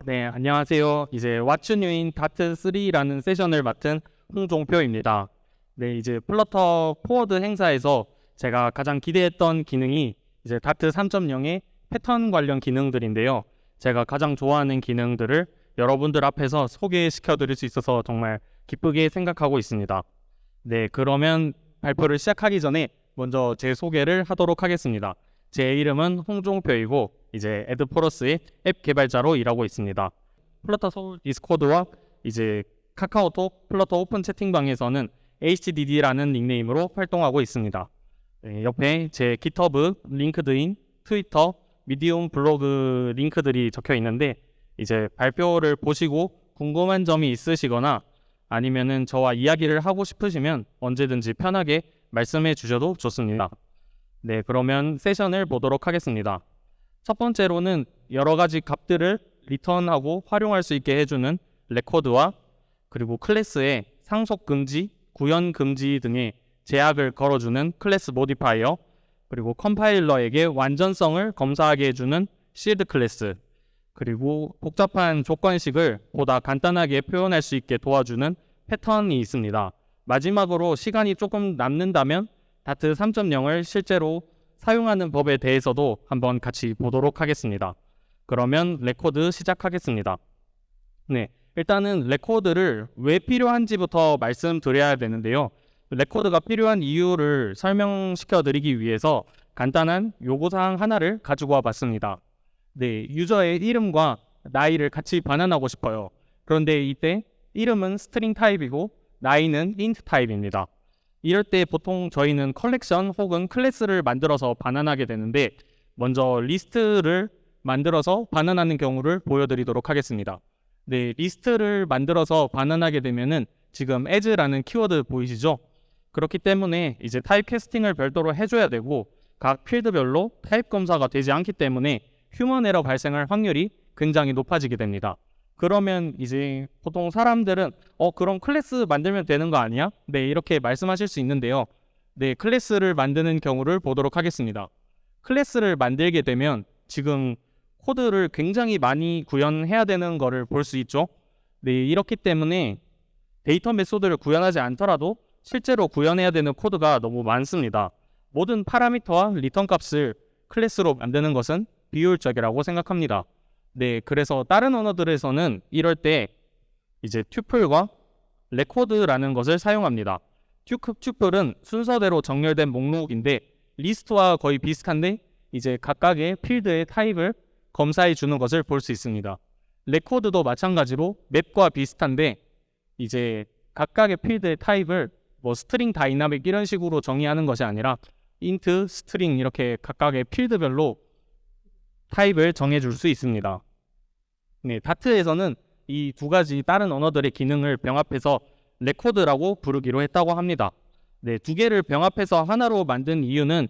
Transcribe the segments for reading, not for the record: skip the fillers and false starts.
네, 안녕하세요. 이제 What's New인 다트 3라는 세션을 맡은 홍종표입니다. 네, 이제 플러터 포워드 행사에서 제가 가장 기대했던 기능이 이제 다트 3.0의 패턴 관련 기능들인데요. 제가 가장 좋아하는 기능들을 여러분들 앞에서 소개시켜 드릴 수 있어서 정말 기쁘게 생각하고 있습니다. 네, 그러면 발표를 시작하기 전에 먼저 제 소개를 하도록 하겠습니다. 제 이름은 홍종표이고 이제 에드포러스의 앱 개발자로 일하고 있습니다. 플러터 서울 디스코드와 이제 카카오톡 플러터 오픈 채팅방에서는 HDD라는 닉네임으로 활동하고 있습니다. 네, 옆에 제 깃허브, 링크드인, 트위터, 미디움 블로그 링크들이 적혀 있는데 이제 발표를 보시고 궁금한 점이 있으시거나 아니면은 저와 이야기를 하고 싶으시면 언제든지 편하게 말씀해 주셔도 좋습니다. 네, 그러면 세션을 보도록 하겠습니다. 첫 번째로는 여러 가지 값들을 리턴하고 활용할 수 있게 해주는 레코드와 그리고 클래스의 상속 금지, 구현 금지 등의 제약을 걸어주는 클래스 모디파이어, 그리고 컴파일러에게 완전성을 검사하게 해주는 실드 클래스, 그리고 복잡한 조건식을 보다 간단하게 표현할 수 있게 도와주는 패턴이 있습니다. 마지막으로 시간이 조금 남는다면 다트 3.0을 실제로 사용하는 법에 대해서도 한번 같이 보도록 하겠습니다. 그러면 레코드 시작하겠습니다. 네, 일단은 레코드를 왜 필요한지부터 말씀드려야 되는데요. 레코드가 필요한 이유를 설명시켜 드리기 위해서 간단한 요구사항 하나를 가지고 와봤습니다. 네, 유저의 이름과 나이를 같이 반환하고 싶어요. 그런데 이때 이름은 스트링 타입이고 나이는 인트 타입입니다. 이럴 때 보통 저희는 컬렉션 혹은 클래스를 만들어서 반환하게 되는데 먼저 리스트를 만들어서 반환하는 경우를 보여드리도록 하겠습니다. 네, 리스트를 만들어서 반환하게 되면은 지금 as라는 키워드 보이시죠? 그렇기 때문에 이제 타입 캐스팅을 별도로 해줘야 되고 각 필드별로 타입 검사가 되지 않기 때문에 휴먼 에러 발생할 확률이 굉장히 높아지게 됩니다. 그러면 이제 보통 사람들은 그럼 클래스 만들면 되는 거 아니야? 네, 이렇게 말씀하실 수 있는데요. 네, 클래스를 만드는 경우를 보도록 하겠습니다. 클래스를 만들게 되면 지금 코드를 굉장히 많이 구현해야 되는 거를 볼 수 있죠. 네, 이렇기 때문에 데이터 메소드를 구현하지 않더라도 실제로 구현해야 되는 코드가 너무 많습니다. 모든 파라미터와 리턴 값을 클래스로 만드는 것은 비효율적이라고 생각합니다. 네, 그래서 다른 언어들에서는 이럴 때 이제 튜플과 레코드라는 것을 사용합니다. 튜플은 순서대로 정렬된 목록인데 리스트와 거의 비슷한데 이제 각각의 필드의 타입을 검사해 주는 것을 볼 수 있습니다. 레코드도 마찬가지로 맵과 비슷한데 이제 각각의 필드의 타입을 뭐 스트링 다이나믹 이런 식으로 정의하는 것이 아니라 인트, 스트링 이렇게 각각의 필드별로 타입을 정해줄 수 있습니다. 네, 다트에서는 이 두 가지 다른 언어들의 기능을 병합해서 레코드라고 부르기로 했다고 합니다. 네, 두 개를 병합해서 하나로 만든 이유는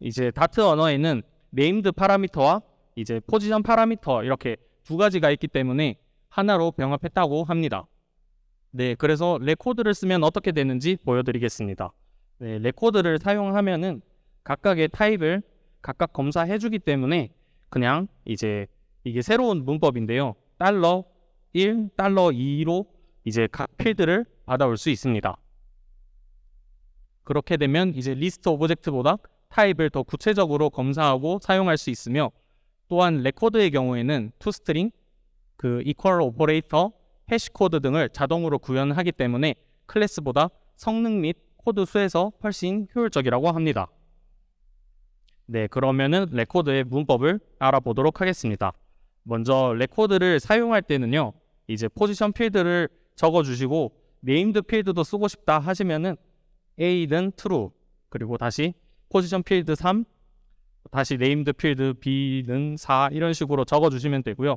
이제 다트 언어에는 네임드 파라미터와 이제 포지션 파라미터 이렇게 두 가지가 있기 때문에 하나로 병합했다고 합니다. 네, 그래서 레코드를 쓰면 어떻게 되는지 보여드리겠습니다. 네, 레코드를 사용하면은 각각의 타입을 각각 검사해주기 때문에 그냥 이제 이게 새로운 문법인데요. $1, $2로 이제 각 필드를 받아올 수 있습니다. 그렇게 되면 이제 리스트 오브젝트보다 타입을 더 구체적으로 검사하고 사용할 수 있으며 또한 레코드의 경우에는 toString, 그 equal 오퍼레이터, 해시코드 등을 자동으로 구현하기 때문에 클래스보다 성능 및 코드 수에서 훨씬 효율적이라고 합니다. 네, 그러면은 레코드의 문법을 알아보도록 하겠습니다. 먼저 레코드를 사용할 때는요, 이제 포지션 필드를 적어주시고 네임드 필드도 쓰고 싶다 하시면은 A는 true, 그리고 다시 포지션 필드 3, 다시 네임드 필드 B는 4 이런 식으로 적어주시면 되고요.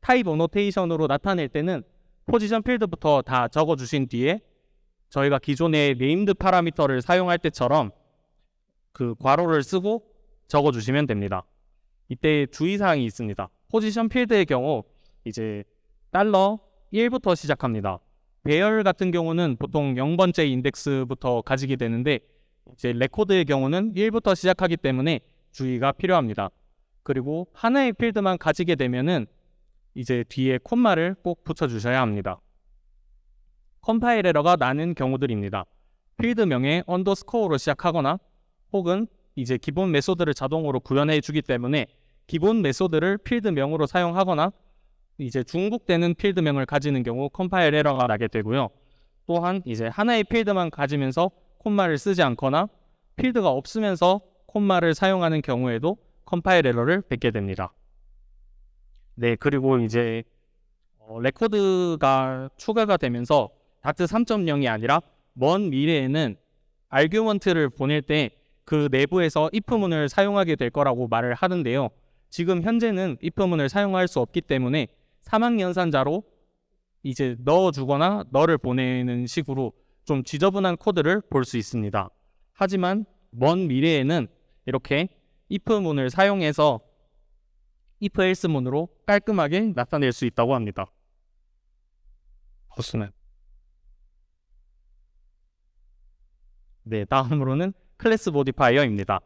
타입 어노테이션으로 나타낼 때는 포지션 필드부터 다 적어주신 뒤에 저희가 기존의 네임드 파라미터를 사용할 때처럼 그 괄호를 쓰고 적어주시면 됩니다. 이때 주의사항이 있습니다. 포지션 필드의 경우 이제 $1부터 시작합니다. 배열 같은 경우는 보통 0번째 인덱스부터 가지게 되는데 이제 레코드의 경우는 1부터 시작하기 때문에 주의가 필요합니다. 그리고 하나의 필드만 가지게 되면은 이제 뒤에 콤마를 꼭 붙여주셔야 합니다. 컴파일 에러가 나는 경우들입니다. 필드명에 언더스코어로 시작하거나 혹은 이제 기본 메소드를 자동으로 구현해 주기 때문에 기본 메소드를 필드명으로 사용하거나 이제 중복되는 필드명을 가지는 경우 컴파일 에러가 나게 되고요. 또한 이제 하나의 필드만 가지면서 콤마를 쓰지 않거나 필드가 없으면서 콤마를 사용하는 경우에도 컴파일 에러를 뵙게 됩니다. 네, 그리고 이제 레코드가 추가가 되면서 다트 3.0이 아니라 먼 미래에는 아규먼트를 보낼 때 그 내부에서 if문을 사용하게 될 거라고 말을 하는데요. 지금 현재는 if문을 사용할 수 없기 때문에 사막 연산자로 이제 넣어주거나 너를 보내는 식으로 좀 지저분한 코드를 볼 수 있습니다. 하지만 먼 미래에는 이렇게 if문을 사용해서 if else 문으로 깔끔하게 나타낼 수 있다고 합니다. 버스는 네, 다음으로는 클래스 모디파이어입니다.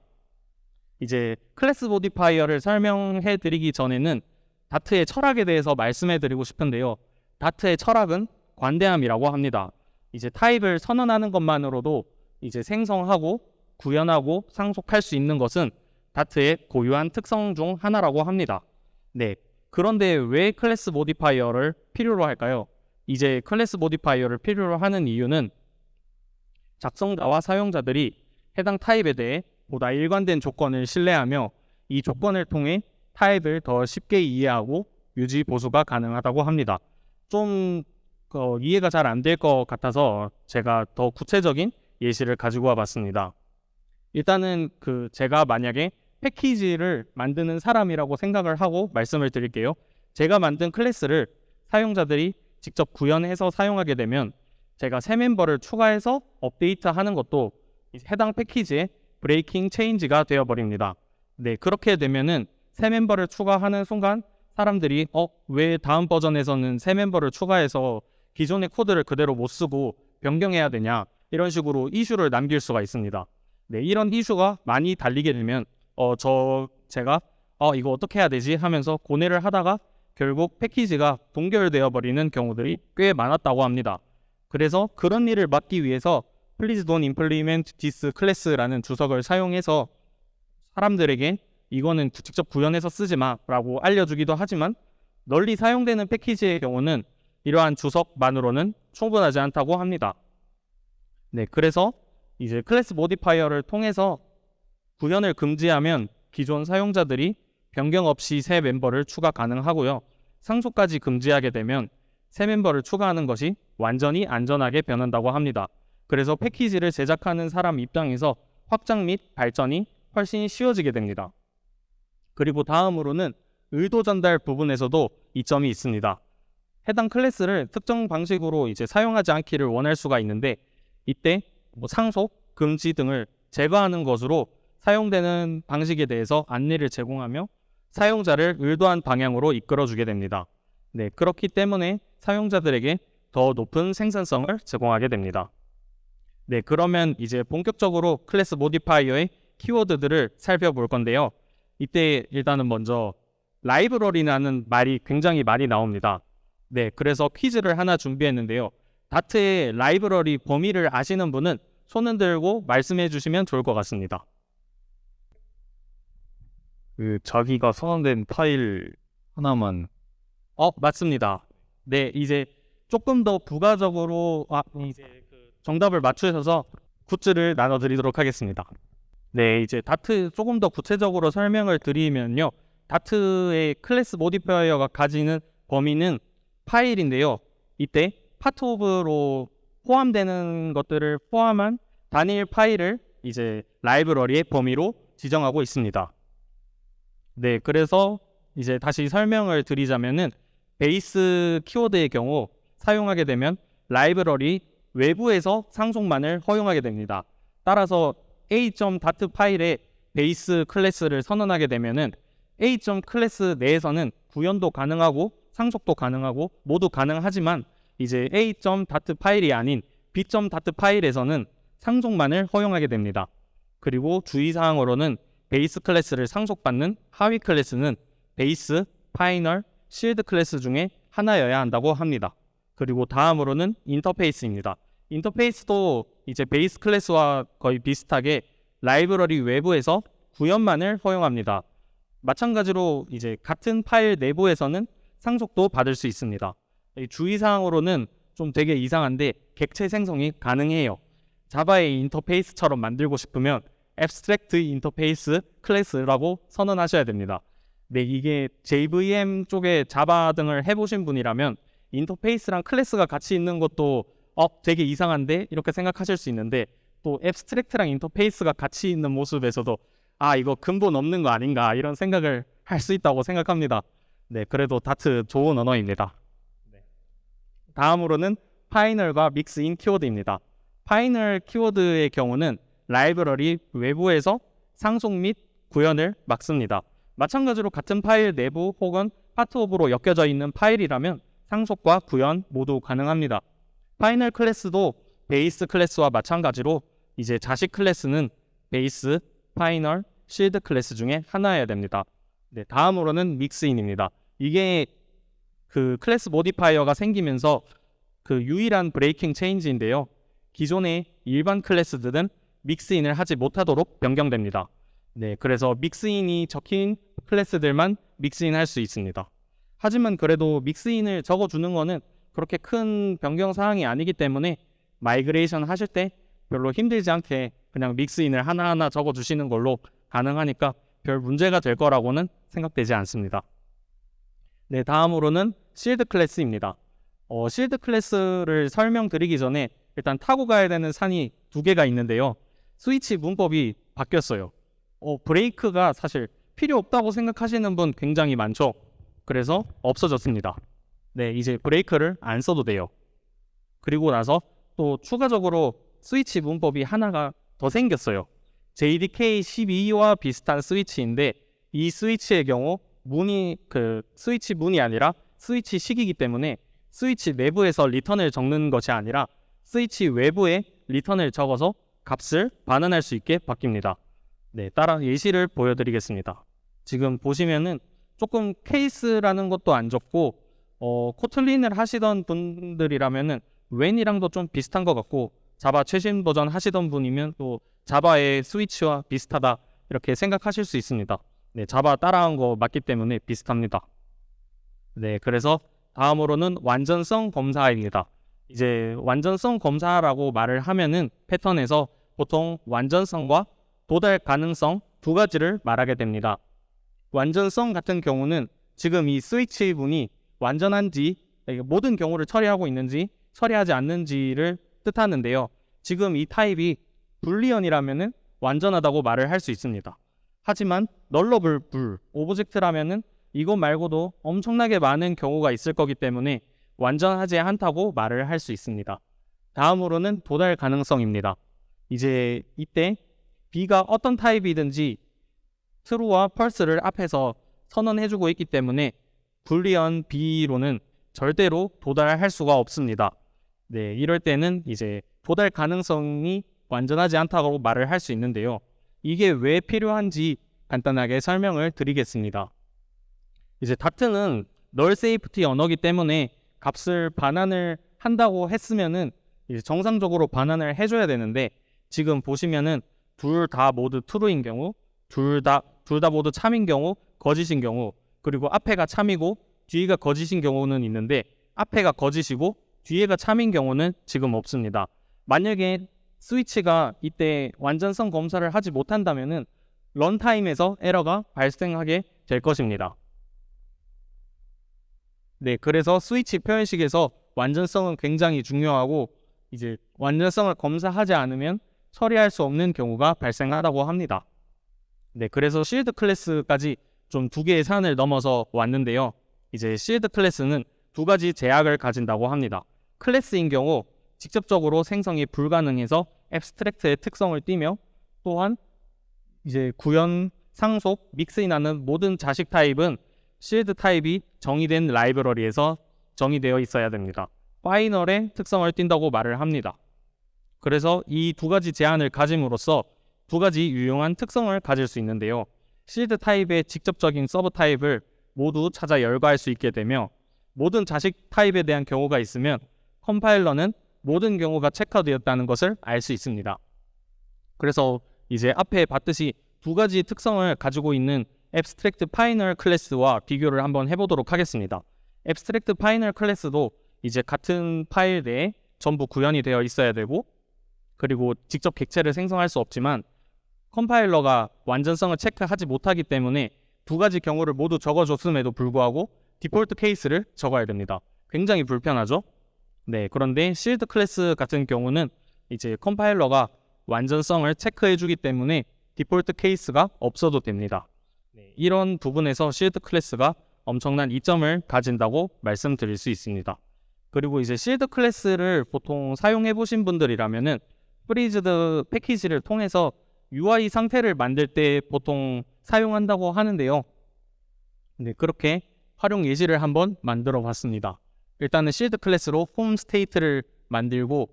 이제 클래스 모디파이어를 설명해 드리기 전에는 다트의 철학에 대해서 말씀해 드리고 싶은데요. 다트의 철학은 관대함이라고 합니다. 이제 타입을 선언하는 것만으로도 이제 생성하고 구현하고 상속할 수 있는 것은 다트의 고유한 특성 중 하나라고 합니다. 네, 그런데 왜 클래스 모디파이어를 필요로 할까요? 이제 클래스 모디파이어를 필요로 하는 이유는 작성자와 사용자들이 해당 타입에 대해 보다 일관된 조건을 신뢰하며 이 조건을 통해 타입을 더 쉽게 이해하고 유지 보수가 가능하다고 합니다. 좀 이해가 잘 안 될 것 같아서 제가 더 구체적인 예시를 가지고 와봤습니다. 일단은 제가 만약에 패키지를 만드는 사람이라고 생각을 하고 말씀을 드릴게요. 제가 만든 클래스를 사용자들이 직접 구현해서 사용하게 되면 제가 새 멤버를 추가해서 업데이트하는 것도 해당 패키지의 브레이킹 체인지가 되어버립니다. 네, 그렇게 되면은 새 멤버를 추가하는 순간 사람들이 왜 다음 버전에서는 새 멤버를 추가해서 기존의 코드를 그대로 못 쓰고 변경해야 되냐, 이런 식으로 이슈를 남길 수가 있습니다. 네, 이런 이슈가 많이 달리게 되면 제가 이거 어떻게 해야 되지 하면서 고뇌를 하다가 결국 패키지가 동결되어 버리는 경우들이 꽤 많았다고 합니다. 그래서 그런 일을 막기 위해서 Please don't implement this class라는 주석을 사용해서 사람들에게 이거는 직접 구현해서 쓰지 마라고 알려주기도 하지만 널리 사용되는 패키지의 경우는 이러한 주석만으로는 충분하지 않다고 합니다. 네, 그래서 이제 클래스 모디파이어를 통해서 구현을 금지하면 기존 사용자들이 변경 없이 새 멤버를 추가 가능하고요. 상속까지 금지하게 되면 새 멤버를 추가하는 것이 완전히 안전하게 변한다고 합니다. 그래서 패키지를 제작하는 사람 입장에서 확장 및 발전이 훨씬 쉬워지게 됩니다. 그리고 다음으로는 의도 전달 부분에서도 이점이 있습니다. 해당 클래스를 특정 방식으로 이제 사용하지 않기를 원할 수가 있는데 이때 상속, 금지 등을 제거하는 것으로 사용되는 방식에 대해서 안내를 제공하며 사용자를 의도한 방향으로 이끌어주게 됩니다. 네, 그렇기 때문에 사용자들에게 더 높은 생산성을 제공하게 됩니다. 네, 그러면 이제 본격적으로 클래스 모디파이어의 키워드들을 살펴볼 건데요. 이때 일단은 먼저 라이브러리라는 말이 굉장히 많이 나옵니다. 네, 그래서 퀴즈를 하나 준비했는데요. 다트의 라이브러리 범위를 아시는 분은 손을 들고 말씀해 주시면 좋을 것 같습니다. 자기가 선언된 파일 하나만. 맞습니다. 네, 이제 조금 더 부가적으로 이제 정답을 맞추셔서 굿즈를 나눠드리도록 하겠습니다. 네, 이제 다트 조금 더 구체적으로 설명을 드리면요. 다트의 클래스 모디파이어가 가지는 범위는 파일인데요. 이때 파트 오브로 포함되는 것들을 포함한 단일 파일을 이제 라이브러리의 범위로 지정하고 있습니다. 네, 그래서 이제 다시 설명을 드리자면은 베이스 키워드의 경우 사용하게 되면 라이브러리 외부에서 상속만을 허용하게 됩니다. 따라서 a.dart 파일에 베이스 클래스를 선언하게 되면은 a.클래스 내에서는 구현도 가능하고 상속도 가능하고 모두 가능하지만 이제 a.dart 파일이 아닌 b.dart 파일에서는 상속만을 허용하게 됩니다. 그리고 주의사항으로는 베이스 클래스를 상속받는 하위 클래스는 베이스, 파이널, 실드 클래스 중에 하나여야 한다고 합니다. 그리고 다음으로는 인터페이스입니다. 인터페이스도 이제 베이스 클래스와 거의 비슷하게 라이브러리 외부에서 구현만을 허용합니다. 마찬가지로 이제 같은 파일 내부에서는 상속도 받을 수 있습니다. 이 주의사항으로는 좀 되게 이상한데 객체 생성이 가능해요. 자바의 인터페이스처럼 만들고 싶으면 abstract interface 클래스라고 선언하셔야 됩니다. 네, 이게 JVM 쪽에 자바 등을 해보신 분이라면 인터페이스랑 클래스가 같이 있는 것도 되게 이상한데 이렇게 생각하실 수 있는데, 또 abstract랑 인터페이스가 같이 있는 모습에서도 이거 근본 없는 거 아닌가 이런 생각을 할 수 있다고 생각합니다. 네, 그래도 다트 좋은 언어입니다. 다음으로는 파이널과 믹스인 키워드입니다. 파이널 키워드의 경우는 라이브러리 외부에서 상속 및 구현을 막습니다. 마찬가지로 같은 파일 내부 혹은 파트 오브로 엮여져 있는 파일이라면 상속과 구현 모두 가능합니다. 파이널 클래스도 베이스 클래스와 마찬가지로 이제 자식 클래스는 베이스, 파이널, 실드 클래스 중에 하나여야 됩니다. 네, 다음으로는 믹스인입니다. 이게 그 클래스 모디파이어가 생기면서 그 유일한 브레이킹 체인지인데요. 기존의 일반 클래스들은 믹스인을 하지 못하도록 변경됩니다. 네, 그래서 믹스인이 적힌 클래스들만 믹스인 할 수 있습니다. 하지만 그래도 믹스인을 적어주는 거는 그렇게 큰 변경 사항이 아니기 때문에 마이그레이션 하실 때 별로 힘들지 않게 그냥 믹스인을 하나하나 적어주시는 걸로 가능하니까 별 문제가 될 거라고는 생각되지 않습니다. 네, 다음으로는 실드 클래스입니다. 실드 클래스를 설명드리기 전에 일단 타고 가야 되는 산이 두 개가 있는데요. 스위치 문법이 바뀌었어요. 브레이크가 사실 필요 없다고 생각하시는 분 굉장히 많죠. 그래서 없어졌습니다. 네, 이제 브레이크를 안 써도 돼요. 그리고 나서 또 추가적으로 스위치 문법이 하나가 더 생겼어요. JDK 12와 비슷한 스위치인데 이 스위치의 경우 문이 스위치 문이 아니라 스위치 식이기 때문에 스위치 내부에서 리턴을 적는 것이 아니라 스위치 외부에 리턴을 적어서 값을 반환할 수 있게 바뀝니다. 네, 따라 예시를 보여드리겠습니다. 지금 보시면은 조금 케이스라는 것도 안 적고 코틀린을 하시던 분들이라면은 웬이랑도 좀 비슷한 것 같고, 자바 최신 버전 하시던 분이면 또 자바의 스위치와 비슷하다 이렇게 생각하실 수 있습니다. 네, 자바 따라한 거 맞기 때문에 비슷합니다. 네, 그래서 다음으로는 완전성 검사입니다. 이제 완전성 검사라고 말을 하면은 패턴에서 보통 완전성과 도달 가능성 두 가지를 말하게 됩니다. 완전성 같은 경우는 지금 이 스위치 문이 완전한지, 모든 경우를 처리하고 있는지 처리하지 않는지를 뜻하는데요. 지금 이 타입이 불리언이라면은 완전하다고 말을 할 수 있습니다. 하지만 널러블 불 오브젝트라면은 이것 말고도 엄청나게 많은 경우가 있을 거기 때문에 완전하지 않다고 말을 할 수 있습니다. 다음으로는 도달 가능성입니다. 이제 이때 B가 어떤 타입이든지 true와 false를 앞에서 선언해주고 있기 때문에 불리언 B로는 절대로 도달할 수가 없습니다. 네, 이럴 때는 이제 도달 가능성이 완전하지 않다고 말을 할 수 있는데요. 이게 왜 필요한지 간단하게 설명을 드리겠습니다. 이제 다트는 널 세이프티 언어이기 때문에 값을 반환을 한다고 했으면은 이제 정상적으로 반환을 해줘야 되는데, 지금 보시면은 둘 다 모두 true인 경우, 둘 다 모두 참인 경우, 거짓인 경우, 그리고 앞에가 참이고 뒤에가 거짓인 경우는 있는데 앞에가 거짓이고 뒤에가 참인 경우는 지금 없습니다. 만약에 스위치가 이때 완전성 검사를 하지 못한다면은 런타임에서 에러가 발생하게 될 것입니다. 네, 그래서 스위치 표현식에서 완전성은 굉장히 중요하고, 이제 완전성을 검사하지 않으면 처리할 수 없는 경우가 발생하다고 합니다. 네, 그래서 실드 클래스까지 좀 두 개의 산을 넘어서 왔는데요. 이제 실드 클래스는 두 가지 제약을 가진다고 합니다. 클래스인 경우 직접적으로 생성이 불가능해서 앱스트랙트의 특성을 띠며, 또한 이제 구현, 상속, 믹스인하는 모든 자식 타입은 실드 타입이 정의된 라이브러리에서 정의되어 있어야 됩니다. 파이널의 특성을 띈다고 말을 합니다. 그래서 이 두 가지 제한을 가짐으로써 두 가지 유용한 특성을 가질 수 있는데요. 실드 타입의 직접적인 서브 타입을 모두 찾아 열거할 수 있게 되며 모든 자식 타입에 대한 경우가 있으면 컴파일러는 모든 경우가 체크되었다는 것을 알 수 있습니다. 그래서 이제 앞에 봤듯이 두 가지 특성을 가지고 있는 abstract final 클래스와 비교를 한번 해보도록 하겠습니다. abstract final 클래스도 이제 같은 파일 내에 전부 구현이 되어 있어야 되고 그리고 직접 객체를 생성할 수 없지만 컴파일러가 완전성을 체크하지 못하기 때문에 두 가지 경우를 모두 적어줬음에도 불구하고 디폴트 케이스를 적어야 됩니다. 굉장히 불편하죠? 네, 그런데 실드 클래스 같은 경우는 이제 컴파일러가 완전성을 체크해주기 때문에 디폴트 케이스가 없어도 됩니다. 네, 이런 부분에서 실드 클래스가 엄청난 이점을 가진다고 말씀드릴 수 있습니다. 그리고 이제 실드 클래스를 보통 사용해 보신 분들이라면은 프리즈드 패키지를 통해서 UI 상태를 만들 때 보통 사용한다고 하는데요. 네, 그렇게 활용 예시를 한번 만들어 봤습니다. 일단은 실드 클래스로 홈 스테이트를 만들고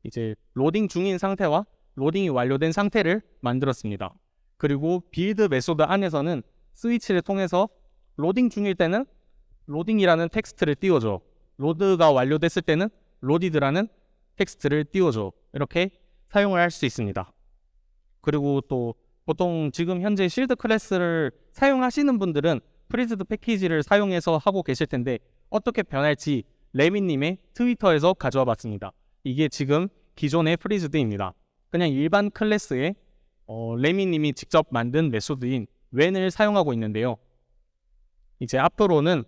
이제 로딩 중인 상태와 로딩이 완료된 상태를 만들었습니다. 그리고 빌드 메소드 안에서는 스위치를 통해서 로딩 중일 때는 로딩이라는 텍스트를 띄워줘. 로드가 완료됐을 때는 로디드라는 텍스트를 띄워줘. 이렇게 사용을 할 수 있습니다. 그리고 또 보통 지금 현재 실드 클래스를 사용하시는 분들은 프리즈드 패키지를 사용해서 하고 계실 텐데 어떻게 변할지 레미님의 트위터에서 가져와 봤습니다. 이게 지금 기존의 프리즈드입니다. 그냥 일반 클래스에 레미님이 직접 만든 메소드인 when을 사용하고 있는데요. 이제 앞으로는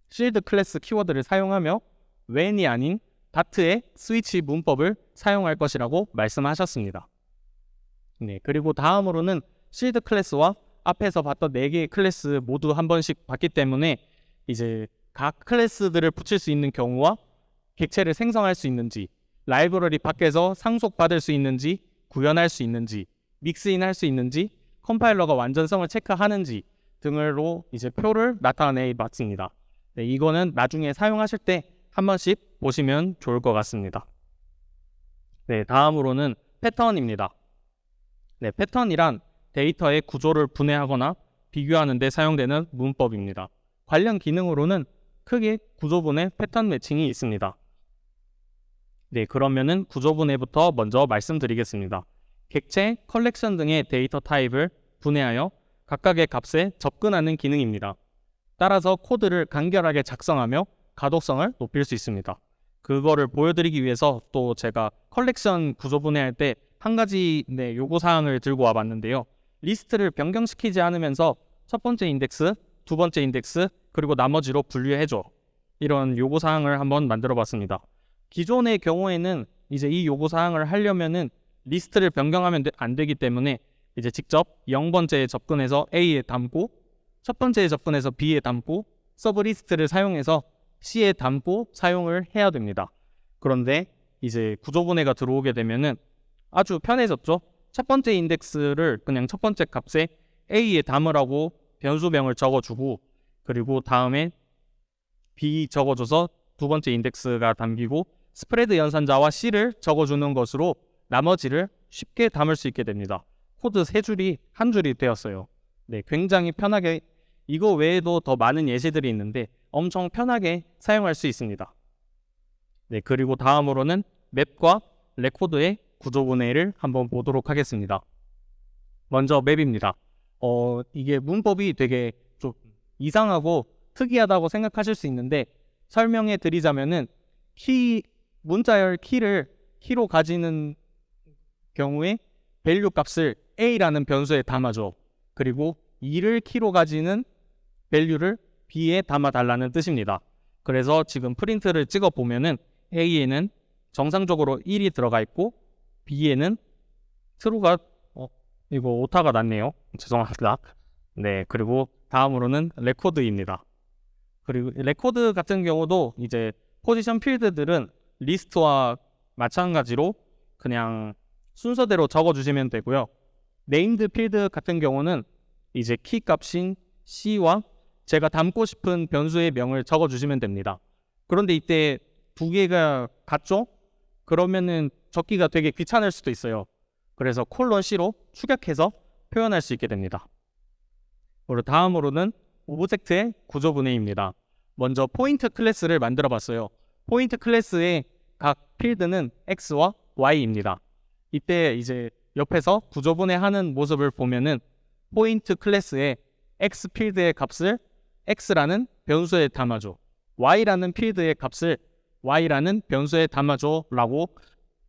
실드 클래스 키워드를 사용하며 when이 아닌 다트의 스위치 문법을 사용할 것이라고 말씀하셨습니다. 네, 그리고 다음으로는 실드 클래스와 앞에서 봤던 4개의 클래스 모두 한 번씩 봤기 때문에 이제 각 클래스들을 붙일 수 있는 경우와 객체를 생성할 수 있는지, 라이브러리 밖에서 상속받을 수 있는지, 구현할 수 있는지, 믹스인 할 수 있는지, 컴파일러가 완전성을 체크하는지 등으로 이제 표를 나타내 봤습니다. 네, 이거는 나중에 사용하실 때 한 번씩 보시면 좋을 것 같습니다. 네, 다음으로는 패턴입니다. 네, 패턴이란 데이터의 구조를 분해하거나 비교하는 데 사용되는 문법입니다. 관련 기능으로는 크게 구조분해 패턴 매칭이 있습니다. 네, 그러면은 구조분해부터 먼저 말씀드리겠습니다. 객체, 컬렉션 등의 데이터 타입을 분해하여 각각의 값에 접근하는 기능입니다. 따라서 코드를 간결하게 작성하며 가독성을 높일 수 있습니다. 그거를 보여드리기 위해서 또 제가 컬렉션 구조분해할 때 한 가지 요구사항을 들고 와봤는데요. 리스트를 변경시키지 않으면서 첫 번째 인덱스, 두 번째 인덱스, 그리고 나머지로 분류해줘. 이런 요구사항을 한번 만들어봤습니다. 기존의 경우에는 이제 이 요구사항을 하려면은 리스트를 변경하면 안 되기 때문에 이제 직접 0번째에 접근해서 A에 담고 첫 번째에 접근해서 B에 담고 서브 리스트를 사용해서 C에 담고 사용을 해야 됩니다. 그런데 이제 구조분해가 들어오게 되면은 아주 편해졌죠. 첫 번째 인덱스를 그냥 첫 번째 값에 A에 담으라고 변수명을 적어주고 그리고 다음에 B 적어줘서 두 번째 인덱스가 담기고 스프레드 연산자와 C를 적어주는 것으로 나머지를 쉽게 담을 수 있게 됩니다. 코드 3줄이 한 줄이 되었어요. 네, 굉장히 편하게 이거 외에도 더 많은 예시들이 있는데 엄청 편하게 사용할 수 있습니다. 네, 그리고 다음으로는 맵과 레코드의 구조분해를 한번 보도록 하겠습니다. 먼저 맵입니다. 이게 문법이 되게 좀 이상하고 특이하다고 생각하실 수 있는데 설명해 드리자면은 문자열 키를 키로 가지는 경우에 밸류 값을 A라는 변수에 담아줘. 그리고 2를 키로 가지는 밸류를 B에 담아달라는 뜻입니다. 그래서 지금 프린트를 찍어 보면은 A에는 정상적으로 1이 들어가 있고 B에는 true가 이거 오타가 났네요. 죄송합니다. 네, 그리고 다음으로는 레코드입니다. 그리고 레코드 같은 경우도 이제 포지션 필드들은 리스트와 마찬가지로 그냥 순서대로 적어주시면 되고요. 네임드 필드 같은 경우는 이제 키 값인 C와 제가 담고 싶은 변수의 명을 적어주시면 됩니다. 그런데 이때 두 개가 같죠? 그러면은 적기가 되게 귀찮을 수도 있어요. 그래서 콜론 C로 축약해서 표현할 수 있게 됩니다. 그리고 다음으로는 오브젝트의 구조분해입니다. 먼저 포인트 클래스를 만들어 봤어요. 포인트 클래스의 각 필드는 X와 Y입니다. 이때 이제 옆에서 구조분해하는 모습을 보면은 포인트 클래스의 X 필드의 값을 X라는 변수에 담아줘, Y라는 필드의 값을 Y라는 변수에 담아줘 라고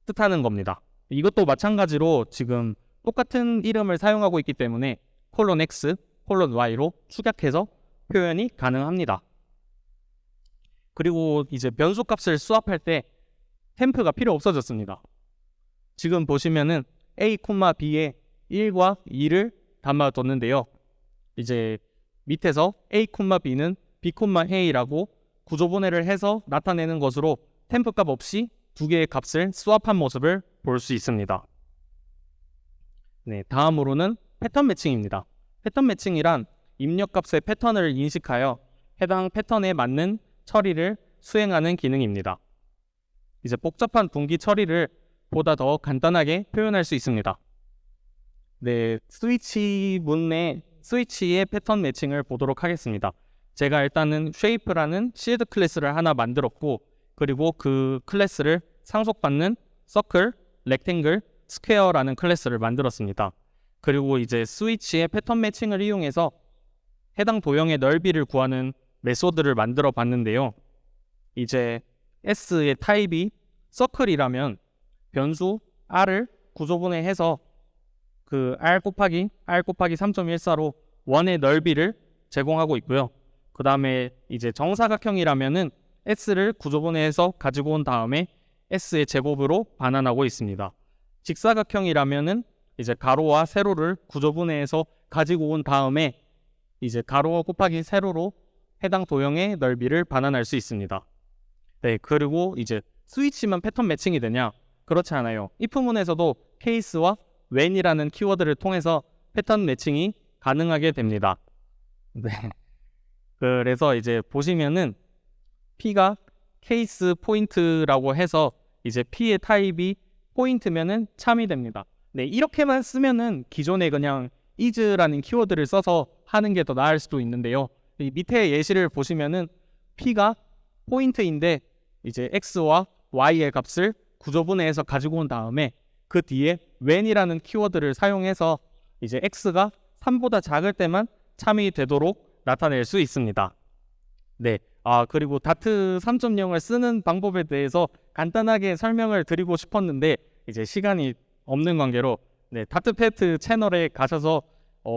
뜻하는 겁니다. 이것도 마찬가지로 지금 똑같은 이름을 사용하고 있기 때문에 콜론 X, 콜론 Y로 축약해서 표현이 가능합니다. 그리고 이제 변수 값을 수합할 때 템프가 필요 없어졌습니다. 지금 보시면은 A, B에 1과 2를 담아뒀는데요. 이제 밑에서 A, B는 B, A라고 구조분해를 해서 나타내는 것으로 템프 값 없이 두 개의 값을 수합한 모습을 볼 수 있습니다. 네, 다음으로는 패턴 매칭입니다. 패턴 매칭이란 입력값의 패턴을 인식하여 해당 패턴에 맞는 처리를 수행하는 기능입니다. 이제 복잡한 분기 처리를 보다 더 간단하게 표현할 수 있습니다. 네, 스위치의 패턴 매칭을 보도록 하겠습니다. 제가 일단은 shape라는 실드 클래스를 하나 만들었고, 그리고 그 클래스를 상속받는 circle, rectangle, square라는 클래스를 만들었습니다. 그리고 이제 스위치의 패턴 매칭을 이용해서 해당 도형의 넓이를 구하는 메소드를 만들어 봤는데요. 이제 S의 타입이 circle이라면 변수 R을 구조분해해서 그 R 곱하기 3.14로 원의 넓이를 제공하고 있고요. 그 다음에 이제 정사각형이라면은 S를 구조분해해서 가지고 온 다음에 S의 제곱으로 반환하고 있습니다. 직사각형이라면은 이제 가로와 세로를 구조분해해서 가지고 온 다음에 이제 가로 곱하기 세로로 해당 도형의 넓이를 반환할 수 있습니다. 네, 그리고 이제 스위치만 패턴 매칭이 되냐? 그렇지 않아요. if문에서도 case와 when이라는 키워드를 통해서 패턴 매칭이 가능하게 됩니다. 네. 그래서 이제 보시면은 P가 케이스 포인트라고 해서 이제 P의 타입이 포인트면은 참이 됩니다. 네, 이렇게만 쓰면은 기존에 그냥 is라는 키워드를 써서 하는 게 더 나을 수도 있는데요. 이 밑에 예시를 보시면은 P가 포인트인데 이제 X와 Y의 값을 구조분해해서 가지고 온 다음에 그 뒤에 when이라는 키워드를 사용해서 이제 X가 3보다 작을 때만 참이 되도록 나타낼 수 있습니다. 네, 그리고 다트 3.0을 쓰는 방법에 대해서 간단하게 설명을 드리고 싶었는데 이제 시간이 없는 관계로 네, 다트패트 채널에 가셔서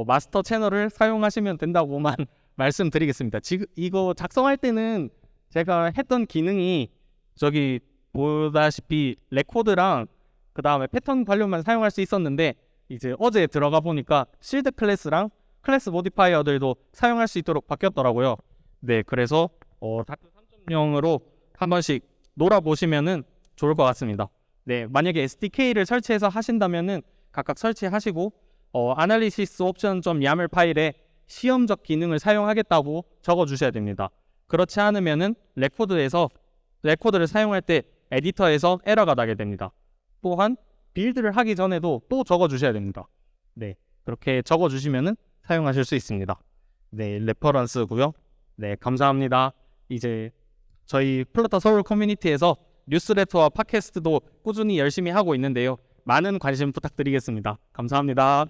마스터 채널을 사용하시면 된다고만 말씀드리겠습니다. 지금 이거 작성할 때는 제가 했던 기능이 저기 보다시피 레코드랑 그 다음에 패턴 관료만 사용할 수 있었는데 이제 어제 들어가 보니까 실드 클래스랑 클래스 모디파이어들도 사용할 수 있도록 바뀌었더라고요. 네, 그래서 다트 3.0으로 한 번씩 놀아보시면은 좋을 것 같습니다. 네, 만약에 SDK를 설치해서 하신다면은 각각 설치하시고 analysis option.yaml 파일에 시험적 기능을 사용하겠다고 적어주셔야 됩니다. 그렇지 않으면은 레코드를 사용할 때 에디터에서 에러가 나게 됩니다. 또한 빌드를 하기 전에도 또 적어주셔야 됩니다. 네, 그렇게 적어주시면은 사용하실 수 있습니다. 네, 레퍼런스고요. 네, 감사합니다. 이제 저희 플러터 서울 커뮤니티에서 뉴스레터와 팟캐스트도 꾸준히 열심히 하고 있는데요. 많은 관심 부탁드리겠습니다. 감사합니다.